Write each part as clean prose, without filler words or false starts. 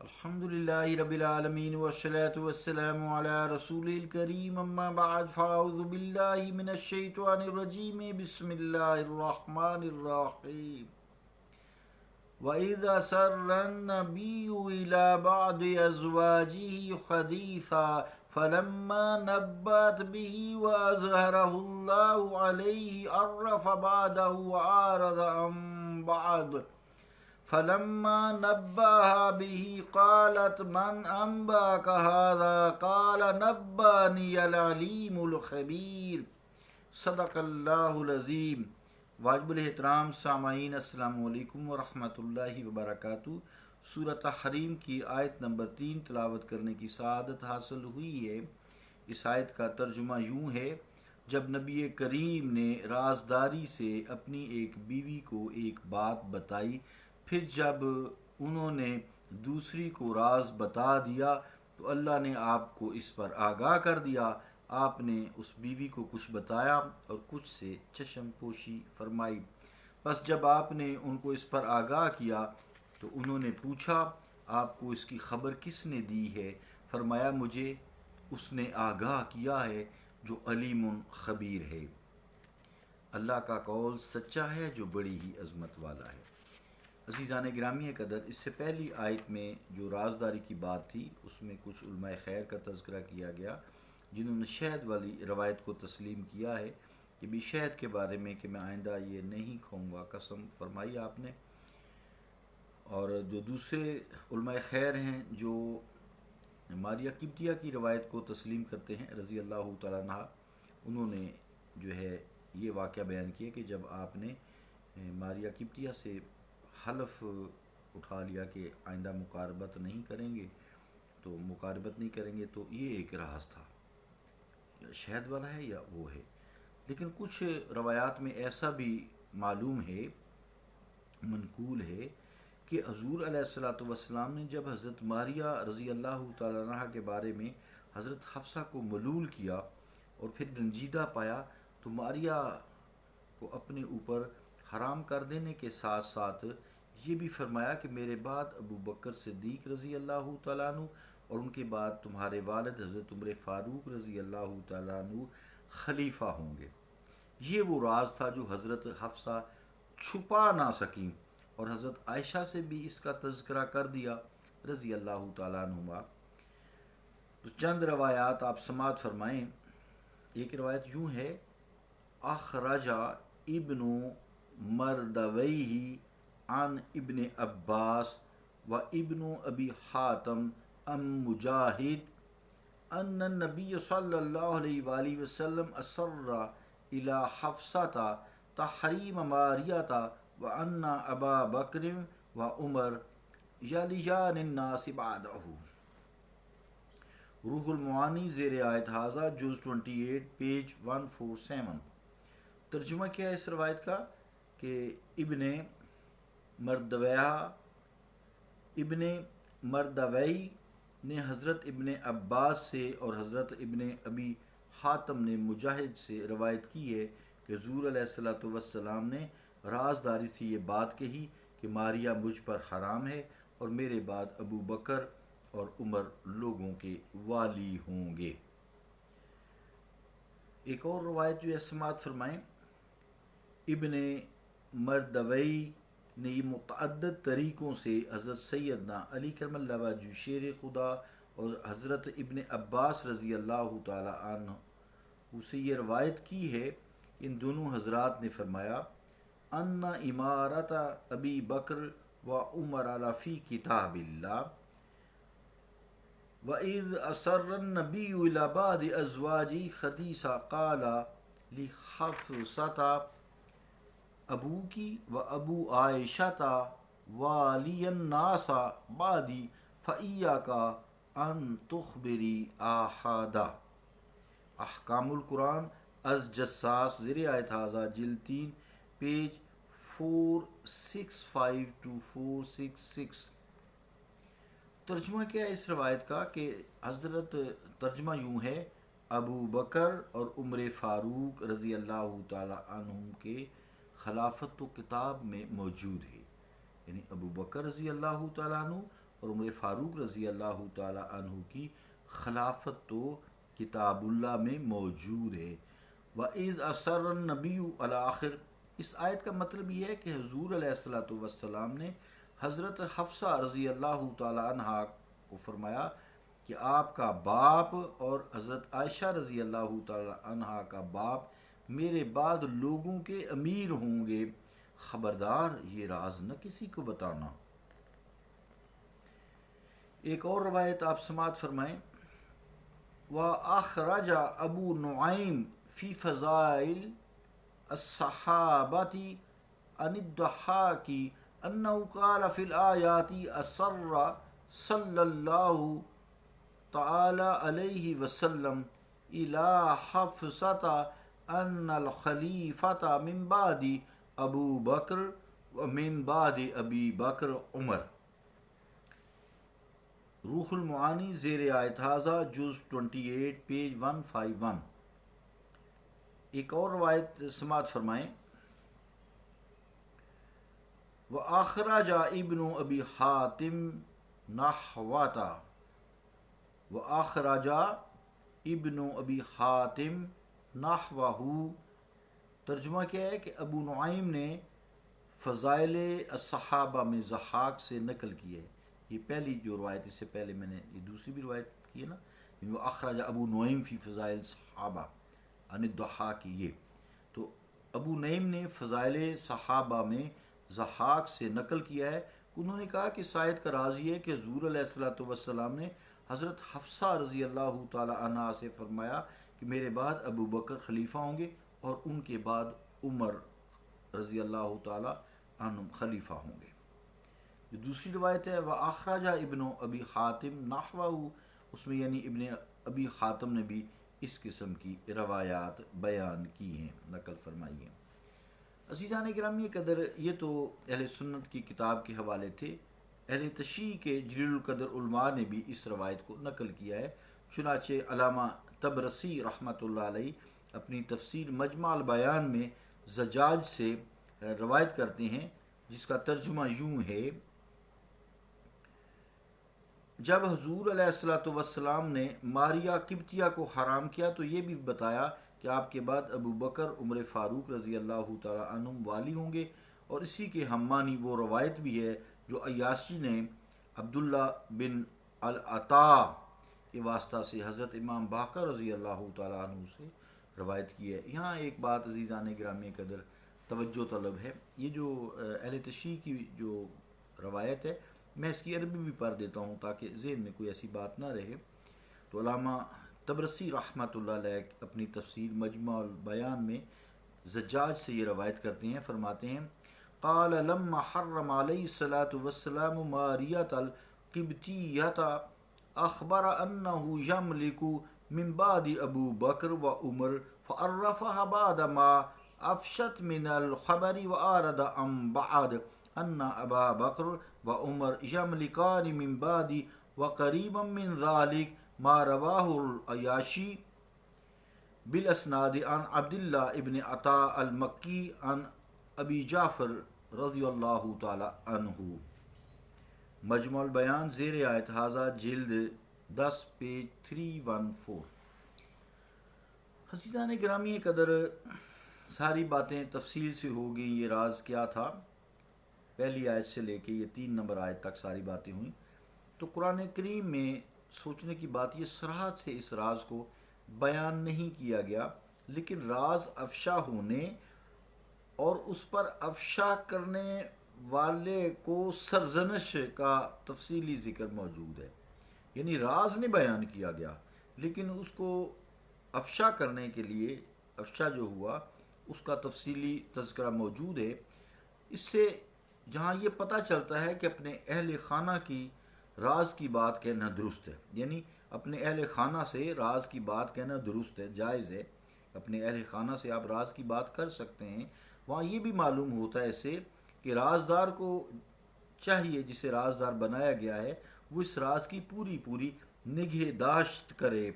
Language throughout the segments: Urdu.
الحمدللہ رب العالمین والصلاة والسلام علی رسول الکریم اما بعد فاعوذ باللہ من الشیطان الرجیم بسم اللہ الرحمن الرحیم وَإِذْ أَسَرَّ النَّبِيُّ إِلَى بَعْضِ أَزْوَاجِهِ حَدِيثًا فَلَمَّا نَبَّأَتْ بِهِ وَأَظْهَرَهُ اللَّهُ عَلَيْهِ عَرَّفَ بَعْضَهُ وَأَعْرَضَ عَنْ بَعْضٍ فلما نبأها به قالت من أنبأك هذا قال نبأني العليم الخبير صدق اللہ العظیم۔ واجب الاحترام سامعین، السلام علیکم ورحمۃ اللہ وبرکاتہ۔ سورۃ حریم کی آیت نمبر 3 تلاوت کرنے کی سعادت حاصل ہوئی ہے۔ اس آیت کا ترجمہ یوں ہے: جب نبی کریم نے رازداری سے اپنی ایک بیوی کو ایک بات بتائی، پھر جب انہوں نے دوسری کو راز بتا دیا تو اللہ نے آپ کو اس پر آگاہ کر دیا۔ آپ نے اس بیوی کو کچھ بتایا اور کچھ سے چشم پوشی فرمائی۔ بس جب آپ نے ان کو اس پر آگاہ کیا تو انہوں نے پوچھا، آپ کو اس کی خبر کس نے دی ہے؟ فرمایا، مجھے اس نے آگاہ کیا ہے جو علیم خبیر ہے۔ اللہ کا قول سچا ہے جو بڑی ہی عظمت والا ہے۔ عزیزان گرامی قدر، اس سے پہلی آیت میں جو رازداری کی بات تھی اس میں کچھ علماء خیر کا تذکرہ کیا گیا جنہوں نے شہد والی روایت کو تسلیم کیا ہے کہ بھی شہد کے بارے میں کہ میں آئندہ یہ نہیں کھاؤں گا، قسم فرمائی آپ نے۔ اور جو دوسرے علماء خیر ہیں جو ماریہ قبطیہ کی روایت کو تسلیم کرتے ہیں رضی اللہ تعالیٰ عنہ، انہوں نے جو ہے یہ واقعہ بیان کیا کہ جب آپ نے ماریہ قبطیہ سے حلف اٹھا لیا کہ آئندہ مقاربت نہیں کریں گے تو یہ ایک راز تھا، یا شہد والا ہے یا وہ ہے۔ لیکن کچھ روایات میں ایسا بھی معلوم ہے، منقول ہے، کہ حضور علیہ الصلوۃ والسلام نے جب حضرت ماریہ رضی اللہ تعالیٰ عنہ کے بارے میں حضرت حفصہ کو ملول کیا اور پھر رنجیدہ پایا تو ماریہ کو اپنے اوپر حرام کر دینے کے ساتھ ساتھ یہ بھی فرمایا کہ میرے بعد ابو بکر صدیق رضی اللہ تعالیٰ عنہ اور ان کے بعد تمہارے والد حضرت عمر فاروق رضی اللہ تعالیٰ عنہ خلیفہ ہوں گے۔ یہ وہ راز تھا جو حضرت حفصہ چھپا نہ سکیں اور حضرت عائشہ سے بھی اس کا تذکرہ کر دیا رضی اللہ تعالیٰ عنہما۔ تو چند روایات آپ سماعت فرمائیں۔ ایک روایت یوں ہے: اخرج ابن مردویہ عن ابن عباس و ابن ابی حاتم ام مجاہد ان النبی صلی اللہ علیہ وآلہ وسلم اصر الى حفصۃ تحریم ماریہ و ان ابا بکر و عمر یلیان الناس بعدہ۔ روح المعانی زیر آیت ھذا جز 28 پیج 147۔ ترجمہ کیا ہے اس روایت کا کہ ابن مردوی نے حضرت ابن عباس سے اور حضرت ابن ابی حاتم نے مجاہد سے روایت کی ہے کہ حضور علیہ الصلوۃ والسلام نے رازداری سے یہ بات کہی کہ ماریہ مجھ پر حرام ہے اور میرے بعد ابو بکر اور عمر لوگوں کے والی ہوں گے۔ ایک اور روایت جو ہے سماعت فرمائیں۔ ابن مردوی نے یہ متعدد طریقوں سے حضرت سیدنا علی کرم اللہ وجہہ شیر خدا اور حضرت ابن عباس رضی اللہ تعالیٰ عنہ سے یہ روایت کی ہے۔ ان دونوں حضرات نے فرمایا: ان امارت ابی بکر و عمر علی فی کتاب اللہ وَإِذْ أَسَرَّ النَّبِيُّ إِلَى بَعْضِ أَزْوَاجِهِ حَدِيثًا قَالَ لِحَفْصَةَ أَبُوكِ وَأَبُو عَائِشَةَ وَلِيَ النَّاسَ بَعْدِي فَإِيَّاكَ أَن تُخْبِرِي أَحَدًا۔ احکام القرآن از جساس زیر آیت ھذا جلد 3 پیج 465 to 466۔ ترجمہ کیا ہے اس روایت کا کہ حضرت ترجمہ یوں ہے: ابو بکر اور عمر فاروق رضی اللہ تعالیٰ عنہم کے خلافت تو کتاب میں موجود ہے، یعنی ابو بکر رضی اللہ تعالیٰ عنہ اور عمر فاروق رضی اللہ تعالی عنہ کی خلافت تو کتاب اللہ میں موجود ہے۔ وَإِذْ أَسَرَّ النَّبِيُّ الآخر، اس آیت کا مطلب یہ ہے کہ حضور علیہ الصلوۃ والسلام نے حضرت حفصہ رضی اللہ تعالی عنہ کو فرمایا کہ آپ کا باپ اور حضرت عائشہ رضی اللہ تعالی عنہ کا باپ میرے بعد لوگوں کے امیر ہوں گے، خبردار یہ راز نہ کسی کو بتانا۔ ایک اور روایت آپ سماعت فرمائیں۔ وَأَخْرَجَ أَبُو نُعَيْمٍ فِي فَضَائِلِ الصَّحَابَةِ عن الضحاك أنه قال في الآيات أسر صلى الله تعالى عليه وسلم إلى حفصة أن الخليفة من بعد أبو بكر ومن بعد أبي بكر عمر۔ روح المعانی زیر آیت ھذا جز 28 پیج 151۔ ایک اور روایت سماعت فرمائیں۔ وَأَخْرَجَ ابن ابی حاتم نحوہ، وَأَخْرَجَ ابن ابی حاتم نحوہ، ترجمہ کیا ہے کہ ابو نعیم نے فضائل الصحابہ میں ضحاک سے نقل کی ہے۔ یہ پہلی جو روایت، اس سے پہلے میں نے یہ دوسری بھی روایت کی ہے نا، وہ اخرج ابو نعیم فی فضائل الصحابہ عن الضحاک، یہ تو ابو نعیم نے فضائل صحابہ میں ضحاک سے نقل کیا ہے۔ انہوں نے کہا کہ اس آیت کا راز یہ ہے کہ حضور علیہ الصلوۃ والسلام نے حضرت حفصہ رضی اللہ تعالی عنہ سے فرمایا کہ میرے بعد ابو بکر خلیفہ ہوں گے اور ان کے بعد عمر رضی اللہ تعالی عنہ خلیفہ ہوں گے۔ جو دوسری روایت ہے وَأَخْرَجَ ابن ابی حاتم نحوہ، اس میں یعنی ابن ابی حاتم نے بھی اس قسم کی روایات بیان کی ہیں، نقل فرمائی ہیں۔ عزیزان گرامی قدر، یہ تو اہل سنت کی کتاب کے حوالے تھے۔ اہل تشیع کے جلیل القدر علماء نے بھی اس روایت کو نقل کیا ہے۔ چنانچہ علامہ طبرسی رحمۃ اللہ علیہ اپنی تفسیر مجمع البیان میں زجاج سے روایت کرتے ہیں، جس کا ترجمہ یوں ہے: جب حضور علیہ الصلوۃ والسلام نے ماریہ قبطیہ کو حرام کیا تو یہ بھی بتایا کہ آپ کے بعد ابو بکر عمر فاروق رضی اللہ تعالی عنہم والی ہوں گے، اور اسی کے ہمانی وہ روایت بھی ہے جو عیاشی نے عبداللہ بن العطا کے واسطہ سے حضرت امام باقر رضی اللہ تعالی عنہ سے روایت کی ہے۔ یہاں ایک بات عزیزان گرامی قدر توجہ طلب ہے، یہ جو اہل تشیع کی جو روایت ہے، میں اس کی عربی بھی پڑھ دیتا ہوں تاکہ ذہن میں کوئی ایسی بات نہ رہے۔ تو علامہ طبرسی رحمۃ اللہ علیہ اپنی تفسیر مجمع البیان میں زجاج سے یہ روایت کرتے ہیں، فرماتے ہیں: قال لما حرم علیہ الصلاۃ والسلام ماریۃ القبطیۃ اخبر انہ یملک من بعد ابو بکر و عمر فعرفها بعد ما افشت من الخبر وارد عن بعد ان ابا بکر و عمر یملکان من بعد وقریبا من ذلك ما رواہ العیاشی بالاسناد عن عبداللہ ابن عطاء المکی عن ابی جعفر رضی اللہ تعالی عنہ۔ مجمع البیان زیر آیت ھذا جلد 10 پیج 314۔ عزیزان گرامی قدر، ساری باتیں تفصیل سے ہو گئی۔ یہ راز کیا تھا، پہلی آیت سے لے کے یہ 3 نمبر آیت تک ساری باتیں ہوئیں۔ تو قرآن کریم میں سوچنے کی بات یہ صراحت سے اس راز کو بیان نہیں کیا گیا، لیکن راز افشا ہونے اور اس پر افشا کرنے والے کو سرزنش کا تفصیلی ذکر موجود ہے۔ یعنی راز نہیں بیان کیا گیا، لیکن اس کو افشا کرنے کے لیے افشا جو ہوا اس کا تفصیلی تذکرہ موجود ہے۔ اس سے جہاں یہ پتہ چلتا ہے کہ اپنے اہل خانہ کی راز کی بات کہنا درست ہے، یعنی اپنے اہل خانہ سے راز کی بات کہنا درست ہے، جائز ہے، اپنے اہل خانہ سے آپ راز کی بات کر سکتے ہیں۔ وہاں یہ بھی معلوم ہوتا ہے اس سے کہ رازدار کو چاہیے، جسے رازدار بنایا گیا ہے، وہ اس راز کی پوری نگہداشت کرے،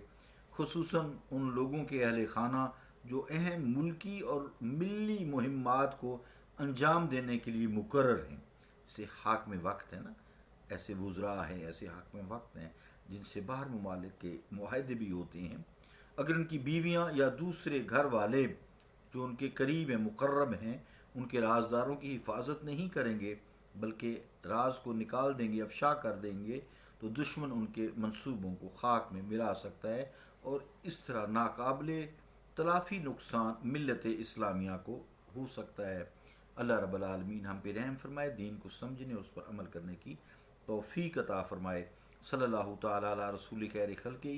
خصوصاً ان لوگوں کے اہل خانہ جو اہم ملکی اور ملی مہمات کو انجام دینے کے لیے مقرر ہیں، جسے حاکم وقت ہے نا، ایسے وزراء ہیں، ایسے حاکم وقت ہیں جن سے باہر ممالک کے معاہدے بھی ہوتے ہیں، اگر ان کی بیویاں یا دوسرے گھر والے جو ان کے قریب ہیں، مقرب ہیں، ان کے رازداروں کی حفاظت نہیں کریں گے بلکہ راز کو نکال دیں گے، افشا کر دیں گے، تو دشمن ان کے منصوبوں کو خاک میں ملا سکتا ہے اور اس طرح ناقابل تلافی نقصان ملت اسلامیہ کو ہو سکتا ہے۔ اللہ رب العالمین ہم پہ رحم فرمائے، دین کو سمجھنے اور اس پر عمل کرنے کی توفیق عطا فرمائے۔ صلی اللہ تعالیٰ علی رسول خیر خلقہ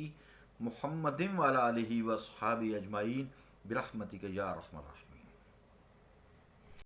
محمد وعلی آلہ و اصحابہ اجمعین برحمتک یا ارحم الراحمین۔